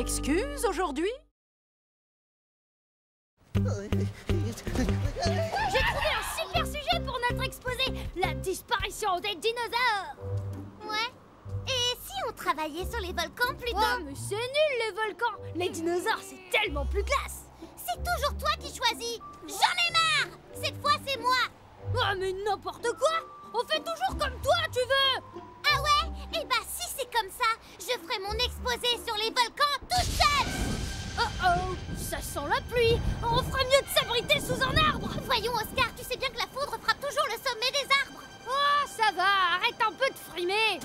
excuse aujourd'hui? J'ai trouvé un super sujet pour notre exposé, la disparition des dinosaures. Ouais. Et si on travaillait sur les volcans plutôt? Oh, mais c'est nul les volcans. Les dinosaures, c'est tellement plus classe. C'est toujours toi qui choisis. J'en ai marre. Cette fois, c'est moi. Oh, mais n'importe quoi. On fait toujours comme toi, tu veux. Ah ouais? Eh bah, si c'est comme ça, je ferai mon exposé sur les volcans tout seul. Oh oh, ça sent la pluie. On ferait mieux de s'abriter sous un arbre. Voyons, Oscar, tu sais bien que la foudre frappe toujours le sommet des arbres. Oh, ça va, arrête un peu de frimer.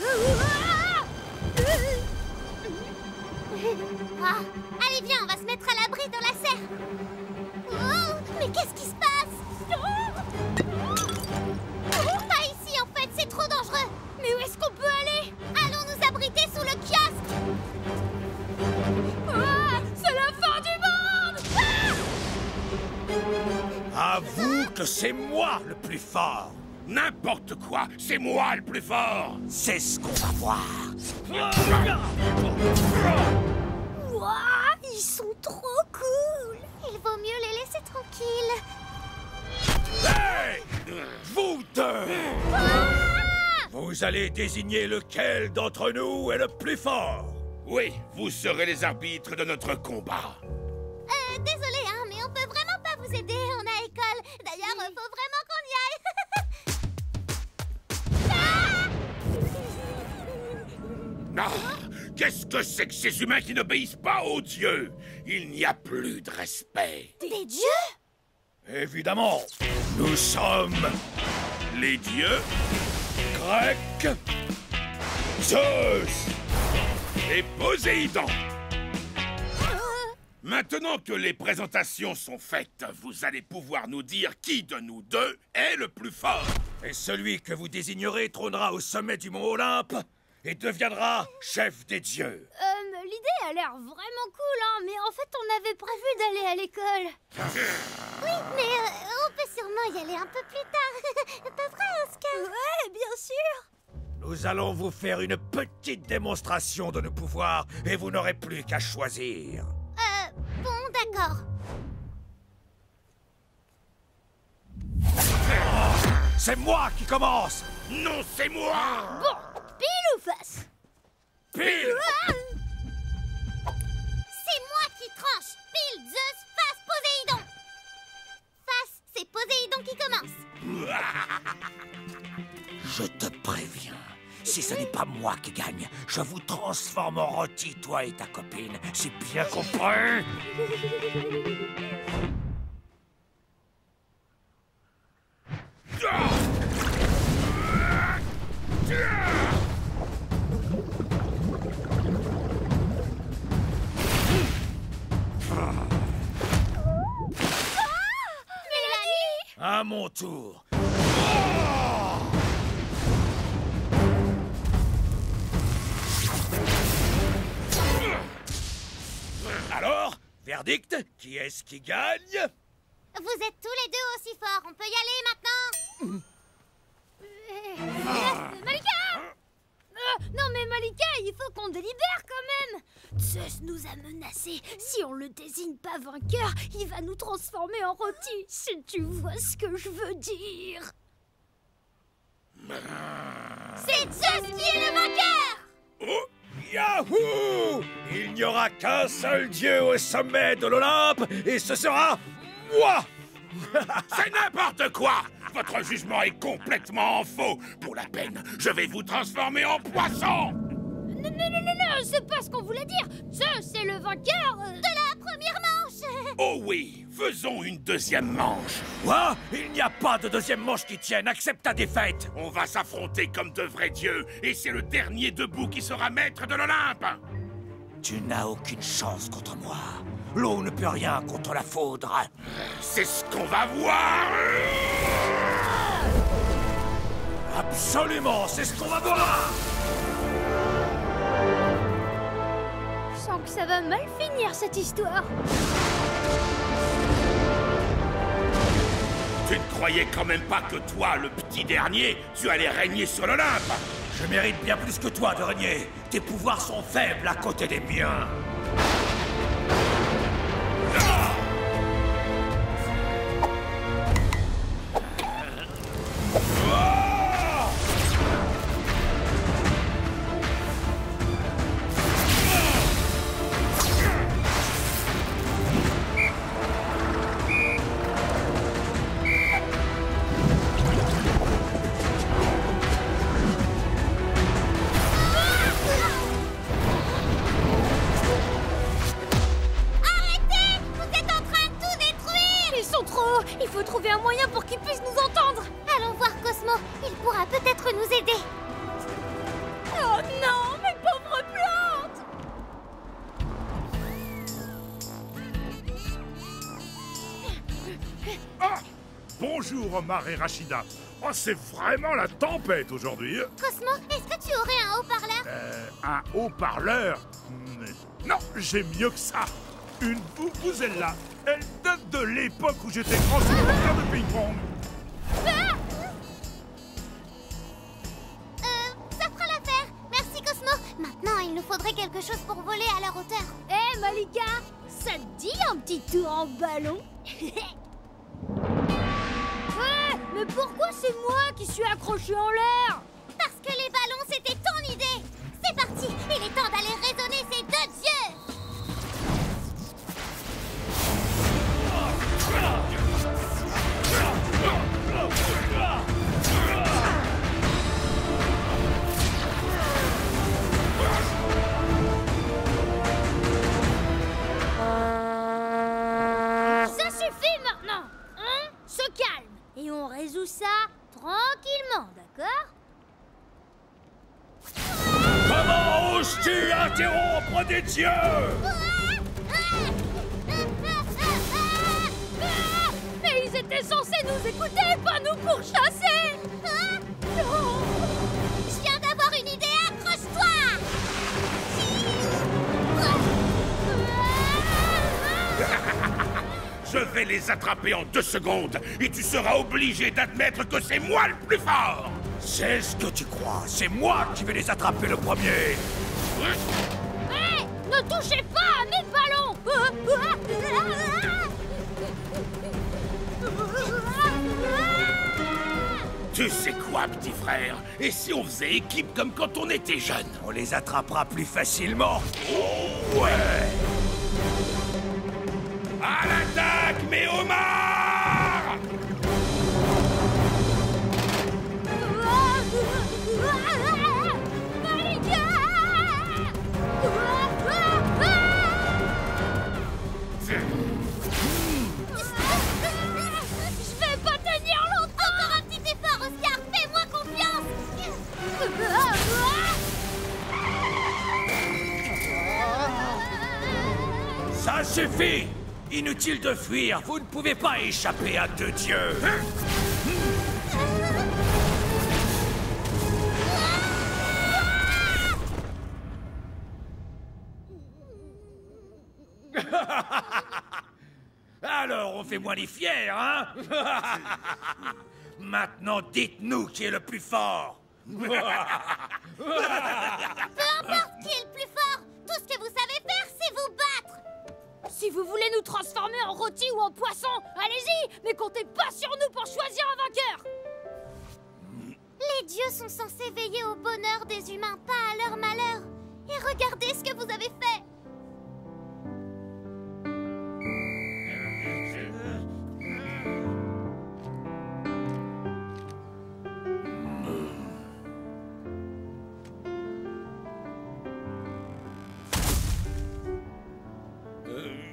Ah, allez, viens, on va se mettre à l'abri dans la serre. Oh, mais qu'est-ce qui se passe? Pas ici, en fait, c'est trop dangereux. Mais où est-ce qu'on peut aller? Allons nous abriter sous le kiosque. Ah, c'est la fin du monde. Avoue que c'est moi le plus fort. N'importe quoi, c'est moi le plus fort. C'est ce qu'on va voir. Ouah, ils sont trop cool. Il vaut mieux les laisser tranquilles. Hey! Vous deux! Ah! Vous allez désigner lequel d'entre nous est le plus fort. Oui, vous serez les arbitres de notre combat. Désolé, hein, mais on peut vraiment pas vous aider, on a école. D'ailleurs, faut vraiment qu'on y aille. Ah, qu'est-ce que c'est que ces humains qui n'obéissent pas aux dieux? Il n'y a plus de respect. Des dieux? Évidemment, nous sommes Les dieux Grecs, Zeus et Poséidon. Maintenant que les présentations sont faites, vous allez pouvoir nous dire qui de nous deux est le plus fort. et celui que vous désignerez trônera au sommet du mont Olympe et deviendra chef des dieux. L'idée a l'air vraiment cool, hein, mais en fait, on avait prévu d'aller à l'école. Oui, mais on peut sûrement y aller un peu plus tard. Pas vrai, Oscar? Ouais, bien sûr. Nous allons vous faire une petite démonstration de nos pouvoirs et vous n'aurez plus qu'à choisir. Bon, d'accord. C'est moi qui commence! Non, c'est moi! Bon, pile ou face? Pile! C'est moi qui tranche. Pile, Zeus, face, Poséidon. Face, c'est Poséidon qui commence. Je te préviens, si ce n'est pas moi qui gagne, je vous transforme en rôti, toi et ta copine. C'est bien compris? À mon tour. Alors, verdict, qui est-ce qui gagne? Vous êtes tous les deux aussi forts. On peut y aller maintenant. Malika! Non mais Malika, il faut qu'on délibère quand même. Zeus nous a menacés. Si on le désigne pas vainqueur, il va nous transformer en rôti. Si tu vois ce que je veux dire. C'est Zeus qui est le vainqueur! Oh, Yahoo! Il n'y aura qu'un seul dieu au sommet de l'Olympe, et ce sera moi! C'est n'importe quoi! Votre jugement est complètement faux. Pour la peine, je vais vous transformer en poisson! Non, c'est pas ce qu'on voulait dire. Zeus est le vainqueur de la première manche. Oh oui, faisons une deuxième manche. Quoi? Il n'y a pas de deuxième manche qui tienne, accepte ta défaite! On va s'affronter comme de vrais dieux, et c'est le dernier debout qui sera maître de l'Olympe. Tu n'as aucune chance contre moi. L'eau ne peut rien contre la foudre. C'est ce qu'on va voir. Absolument, c'est ce qu'on va voir! Je sens que ça va mal finir cette histoire. Tu ne croyais quand même pas que toi, le petit dernier, tu allais régner sur l'Olympe? Je mérite bien plus que toi de régner. Tes pouvoirs sont faibles à côté des miens. sont trop hauts. Il faut trouver un moyen pour qu'ils puissent nous entendre. Allons voir Cosmo. Il pourra peut-être nous aider. Oh non, mes pauvres plantes! Ah! Bonjour Omar et Rachida. Oh, c'est vraiment la tempête aujourd'hui. Cosmo, est-ce que tu aurais un haut-parleur? Un haut-parleur? Non, j'ai mieux que ça. Une Vuvuzela. Elle date de l'époque où j'étais grand supporter de ping-pong. Ça fera l'affaire. Merci Cosmo. Maintenant, il nous faudrait quelque chose pour voler à leur hauteur. Hé Malika, ça te dit un petit tour en ballon? Mais pourquoi c'est moi qui suis accroché en l'air? Parce que les ballons, c'était ton idée. C'est parti, il est temps d'aller raisonner ces deux dieux. Ça suffit maintenant, hein? Se calme. Et on résout ça tranquillement, d'accord? Comment oses-tu interrompre des dieux? Mais ils étaient censés nous écouter, pas nous pourchasser! Je viens d'avoir une idée, accroche-toi! Je vais les attraper en 2 secondes et tu seras obligé d'admettre que c'est moi le plus fort. C'est ce que tu crois. C'est moi qui vais les attraper le premier. Hé! Ne touchez pas à mes ballons! Tu sais quoi, petit frère? Et si on faisait équipe comme quand on était jeune? On les attrapera plus facilement. Oh ouais! À l'attaque, mes homards! Je vais pas tenir longtemps! Encore un petit effort, Oscar! Fais-moi confiance! Ça suffit! Inutile de fuir, vous ne pouvez pas échapper à deux dieux. Alors, on fait moins les fiers, hein? Maintenant, dites-nous qui est le plus fort. Peu importe qui est le plus fort! Tout ce que vous savez faire, c'est vous battre! Si vous voulez nous transformer en rôti ou en poisson, allez-y! Mais comptez pas sur nous pour choisir un vainqueur! Les dieux sont censés veiller au bonheur des humains, pas à leur malheur. Et regardez ce que vous avez fait!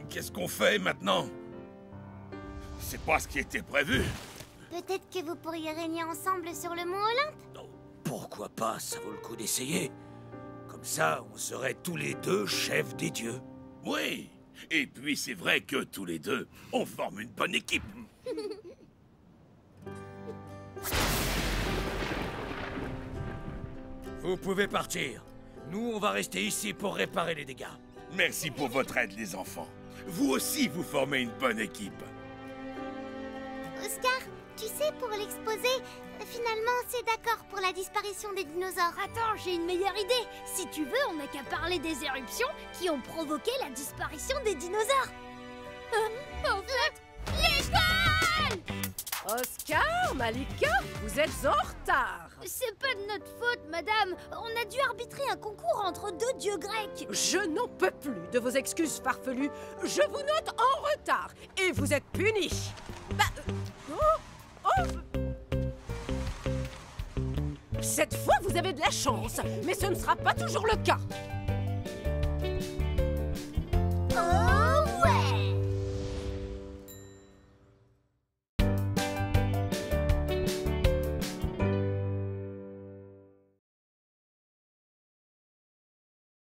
Qu'est-ce qu'on fait maintenant? C'est pas ce qui était prévu. Peut-être que vous pourriez régner ensemble sur le mont Olympe? Non, pourquoi pas, ça vaut le coup d'essayer. Comme ça, on serait tous les deux chefs des dieux. Oui. Et puis c'est vrai que tous les deux, on forme une bonne équipe. Vous pouvez partir. Nous, on va rester ici pour réparer les dégâts. Merci pour votre aide, les enfants. Vous aussi, vous formez une bonne équipe. Oscar, tu sais, pour l'exposé, finalement, c'est d'accord pour la disparition des dinosaures. Attends, j'ai une meilleure idée. Si tu veux, on n'a qu'à parler des éruptions qui ont provoqué la disparition des dinosaures. En fait, l'école! Oscar, Malika, vous êtes en retard. C'est pas de notre faute, madame. On a dû arbitrer un concours entre deux dieux grecs. Je n'en peux plus de vos excuses farfelues. Je vous note en retard et vous êtes punis. Cette fois, vous avez de la chance, mais ce ne sera pas toujours le cas.